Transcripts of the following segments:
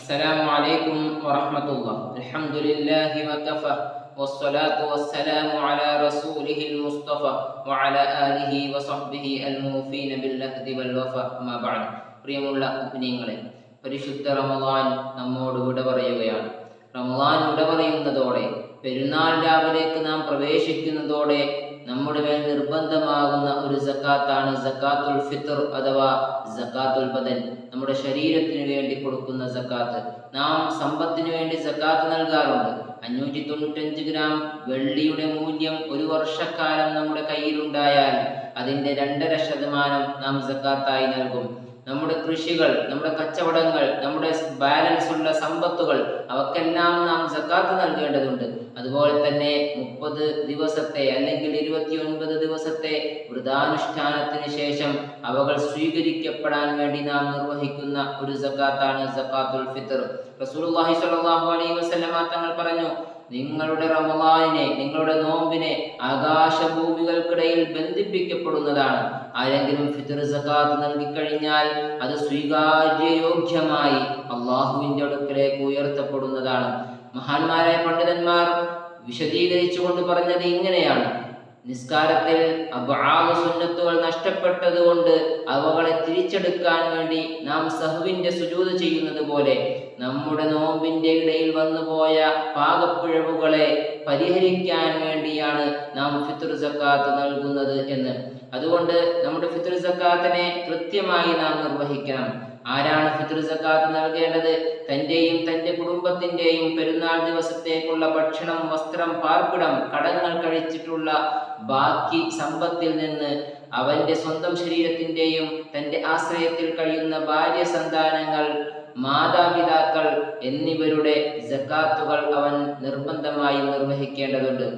السلام عليكم ورحمة الله. الحمد لله وكفى والصلاة والسلام على رسوله المصطفى وعلى آله وصحبه الموفين بالعهد والوفاء. ما بعد. പ്രിയമുള്ള മുഅ്മിനീങ്ങളെ, പരിശുദ്ധ റമളാൻ നമ്മോട് വിട പറയുകയാണ്. റമളാൻ വിട പറയുന്നതോടെ, പെരുന്നാൾ രാവിലേക്ക് നാം പ്രവേശിക്കുന്നതോടെ നമ്മുടെ മേൽ നിർബന്ധമാകുന്ന ഒരു സക്കാത്താണ് സക്കാത്തുൽ ഫിത്ർ അഥവാ സക്കാത്തുൽ ബദൻ. നമ്മുടെ ശരീരത്തിന് വേണ്ടി കൊടുക്കുന്ന സക്കാത്ത്. നാം സമ്പത്തിന് വേണ്ടി സക്കാത്ത് നൽകാറുണ്ട്. 595 ഗ്രാം വെള്ളിയുടെ മൂല്യം ഒരു വർഷക്കാലം നമ്മുടെ കയ്യിലുണ്ടായാൽ അതിൻ്റെ 2.5% നാം സക്കാത്തായി നൽകും. നമ്മുടെ കൃഷികൾ, നമ്മുടെ കച്ചവടങ്ങൾ, നമ്മുടെ ബാലൻസ് ഉള്ള സമ്പത്തുകൾ, അവക്കെല്ലാം നാം സക്കാത്ത് നൽകേണ്ടതുണ്ട്. അതുപോലെ തന്നെ 30 ദിവസത്തെ അല്ലെങ്കിൽ 29 ദിവസത്തെ വ്രതാനുഷ്ഠാനത്തിന് ശേഷം അവകൾ സ്വീകരിക്കപ്പെടാൻ വേണ്ടി നാം നിർവഹിക്കുന്ന ഒരു സക്കാത്താണ് സക്കാത്തുൽ ഫിത്ർ. റസൂലുള്ളാഹി സ്വല്ലല്ലാഹു അലൈഹി വസല്ലമ തങ്ങൾ പറഞ്ഞു, നിങ്ങളുടെ റമളാനിനെ, നിങ്ങളുടെ നോമ്പിനെ ആകാശഭൂമികൾക്കിടയിൽ ബന്ധിപ്പിക്കപ്പെടുന്നതാണ്. ആരെങ്കിലും ഫിത്ർ സക്കാത്ത് നൽകിക്കഴിഞ്ഞാൽ അത് സ്വീകാര്യയോഗ്യമായി അള്ളാഹുവിൻ്റെ അടുക്കലേക്ക് ഉയർത്തപ്പെടുന്നതാണ്. മഹാന്മാരായ പണ്ഡിതന്മാർ വിശദീകരിച്ചുകൊണ്ട് പറഞ്ഞത് ഇങ്ങനെയാണ്: നിസ്കാരത്തിൽ അബ്ആദ് സുന്നത്തുകൾ നഷ്ടപ്പെട്ടതുകൊണ്ട് അവകളെ തിരിച്ചെടുക്കാൻ വേണ്ടി നാം സഹ്വിന്റെ സുജൂദ് ചെയ്യുന്നത് പോലെ നമ്മുടെ നോമ്പിന്റെ ഇടയിൽ വന്നുപോയ പാകപ്പിഴവുകളെ പരിഹരിക്കാൻ വേണ്ടിയാണ് നാം ഫിത്ർ സക്കാത്ത് നൽകുന്നത് എന്ന്. അതുകൊണ്ട് നമ്മുടെ ഫിത്ർ സക്കാത്തിനെ കൃത്യമായി നാം നിർവഹിക്കണം. ആരാണ് ഫിത്ർ സക്കാത്ത് നൽകേണ്ടത്? തൻ്റെയും തൻ്റെ കുടുംബത്തിൻ്റെയും പെരുന്നാൾ ദിവസത്തേക്കുള്ള ഭക്ഷണം, വസ്ത്രം, പാർപ്പിടം, കടങ്ങൾ കഴിച്ചിട്ടുള്ള ബാക്കി സമ്പത്തിൽ നിന്ന് അവൻ്റെ സ്വന്തം ശരീരത്തിൻ്റെയും തൻ്റെ ആശ്രയത്തിൽ കഴിയുന്ന ഭാര്യ, സന്താനങ്ങൾ, മാതാപിതാക്കൾ എന്നിവരുടെ സക്കാത്തുകൾ അവൻ നിർബന്ധമായും നിർവഹിക്കേണ്ടതുണ്ട്.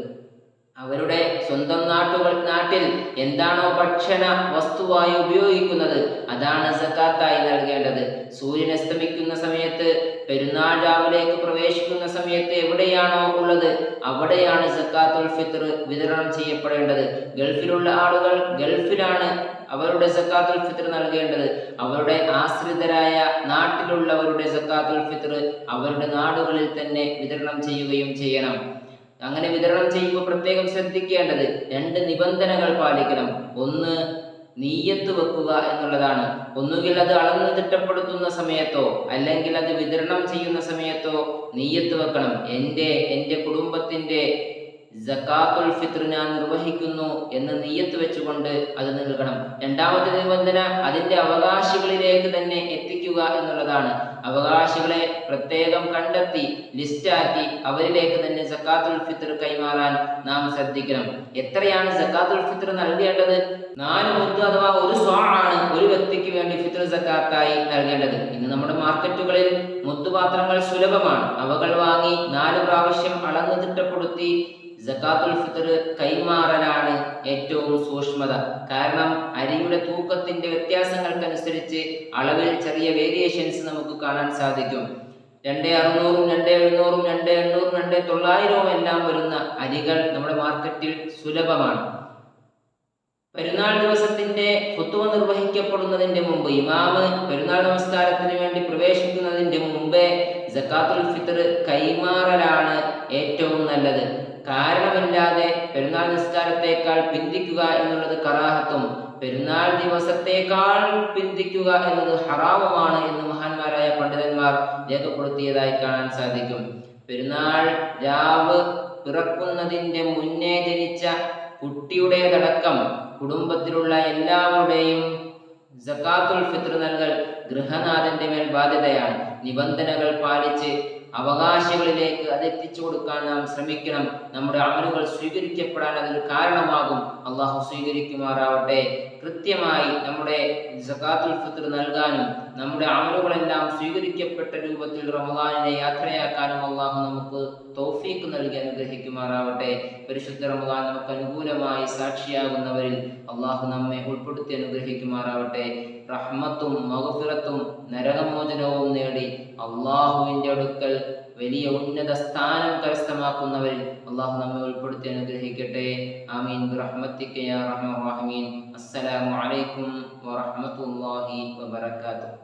അവരുടെ സ്വന്തം നാട്ടിൽ എന്താണോ ഭക്ഷണ വസ്തുവായി ഉപയോഗിക്കുന്നത് അതാണ് സക്കാത്തായി നൽകേണ്ടത്. സൂര്യൻ അസ്തമിക്കുന്ന സമയത്ത്, പെരുന്നാൾ രാവിലേക്ക് പ്രവേശിക്കുന്ന സമയത്ത് എവിടെയാണോ ഉള്ളത് അവിടെയാണ് സക്കാത്തുൽ ഫിത്ർ വിതരണം ചെയ്യപ്പെടേണ്ടത്. ഗൾഫിലുള്ള ആളുകൾ ഗൾഫിലാണ് അവരുടെ സക്കാത്തുൽ ഫിത്ർ നൽകേണ്ടത്. അവരുടെ ആശ്രിതരായ നാട്ടിലുള്ളവരുടെ സക്കാത്തുൽ ഫിത്ർ അവരുടെ നാടുകളിൽ തന്നെ വിതരണം ചെയ്യുകയും ചെയ്യണം. അങ്ങനെ വിതരണം ചെയ്യുമ്പോൾ പ്രത്യേകം ശ്രദ്ധിക്കേണ്ടത് 2 നിബന്ധനകൾ പാലിക്കണം. ഒന്ന്, നീയത്ത് വെക്കുക എന്നുള്ളതാണ്. ഒന്നുകിൽ അത് അളന്ന് തിട്ടപ്പെടുത്തുന്ന സമയത്തോ അല്ലെങ്കിൽ അത് വിതരണം ചെയ്യുന്ന സമയത്തോ നീയത്ത് വെക്കണം. എൻ്റെ കുടുംബത്തിൻ്റെ സക്കാത്തുൽ ഫിത്ർ ഞാൻ നിർവഹിക്കുന്നു എന്ന് നീയത്ത് വെച്ചുകൊണ്ട് അത് നൽകണം. രണ്ടാമത്തെ നിബന്ധന അതിൻ്റെ അവകാശികളിലേക്ക് തന്നെ എത്തിക്കുക എന്നുള്ളതാണ്. അവകാശികളെ പ്രത്യേകം കണ്ടെത്തി ലിസ്റ്റാക്കി അവരിലേക്ക് തന്നെ സക്കാത്തുൽ ഫിത്ർ കൈമാറാൻ നാം ശ്രദ്ധിക്കണം. എത്രയാണ് സക്കാത്തുൽ ഫിത്ർ നൽകേണ്ടത്? 4 മുദ്ദ് അഥവാ 1 സ്വാ ആണ് ഒരു വ്യക്തിക്ക് വേണ്ടി ഫിത്ർ സക്കാത്തായി നൽകേണ്ടത്. ഇന്ന് നമ്മുടെ മാർക്കറ്റുകളിൽ മുദ്ദുപാത്രങ്ങൾ സുലഭമാണ്. അവകൾ വാങ്ങി 4 പ്രാവശ്യം അളന്ന് തിട്ടപ്പെടുത്തി സക്കാത്തുൽ ഫിത്ർ കൈമാറലാണ് ഏറ്റവും സൂക്ഷ്മത. കാരണം അരിയുടെ തൂക്കത്തിന്റെ വ്യത്യാസങ്ങൾക്കനുസരിച്ച് അളവിൽ ചെറിയ വേരിയേഷൻസ് നമുക്ക് കാണാൻ സാധിക്കും. 2600, 2700, 2800, 2900 എല്ലാം വരുന്ന അരികൾ നമ്മുടെ മാർക്കറ്റിൽ സുലഭമാണ്. പെരുന്നാൾ ദിവസത്തിന്റെ ഖുത്ബ നിർവഹിക്കപ്പെടുന്നതിന്റെ മുമ്പ്, ഇമാമ് പെരുന്നാൾ നമസ്കാരത്തിന് വേണ്ടി പ്രവേശിക്കുന്നതിന്റെ മുമ്പേ സക്കാത്തുൽ ഫിത്ർ കൈമാറലാണ് ഏറ്റവും നല്ലത്. കാരണമില്ലാതെ പെരുന്നാൾ നിസ്കാരത്തേക്കാൾ പിന്തിക്കുക എന്നുള്ളത് കറാഹത്തും പെരുന്നാൾ ദിവസത്തേക്കാൾ പിന്തിക്കുക എന്നത് ഹറാമുമാണ് എന്ന് മഹാന്മാരായ പണ്ഡിതന്മാർ രേഖപ്പെടുത്തിയതായി കാണാൻ സാധിക്കും. പെരുന്നാൾ രാവ് പിറക്കുന്നതിൻ്റെ മുന്നേ ജനിച്ച കുട്ടിയുടേതടക്കം കുടുംബത്തിലുള്ള എല്ലാവരുടെയും സക്കാത്തുൽ ഫിത്ർ നൽകൽ ഗൃഹനാഥന്റെ മേൽ ബാധ്യതയാണ്. നിബന്ധനകൾ പാലിച്ച് അവകാശികളിലേക്ക് അത് എത്തിച്ചു കൊടുക്കാൻ നാം ശ്രമിക്കണം. നമ്മുടെ അമലുകൾ സ്വീകരിക്കപ്പെടാൻ അതൊരു കാരണമാകും. അള്ളാഹു സ്വീകരിക്കുമാറാവട്ടെ. കൃത്യമായി നമ്മുടെ സക്കാത്തുൽ ഫിത്ർ നൽകാനും നമ്മുടെ അമലുകളെല്ലാം സ്വീകരിക്കപ്പെട്ട രൂപത്തിൽ റമളാനിനെ യാത്രയാക്കാനും അള്ളാഹു നമുക്ക് തൗഫീഖ് നൽകി അനുഗ്രഹിക്കുമാറാവട്ടെ. പരിശുദ്ധ റമളാൻ നമുക്ക് അനുകൂലമായി സാക്ഷിയാകുന്നവരിൽ അള്ളാഹു നമ്മെ ഉൾപ്പെടുത്തി അനുഗ്രഹിക്കുമാറാവട്ടെ. റഹ്മത്തും മഗ്ഫിറത്തും നരകമോചനവും നേടി അള്ളാഹുവിൻ്റെ അടുക്കൽ വലിയ ഉന്നത സ്ഥാനം കരസ്ഥമാക്കുന്നവരിൽ അള്ളാഹു നമ്മെ ഉൾപ്പെടുത്തി അനുഗ്രഹിക്കട്ടെ. ആമീൻ ബിറഹ്മതിക യാ അർഹമർ റഹീമീൻ. അസ്സലാമു അലൈക്കും വറഹ്മത്തുള്ളാഹി വബറകാതുഹു.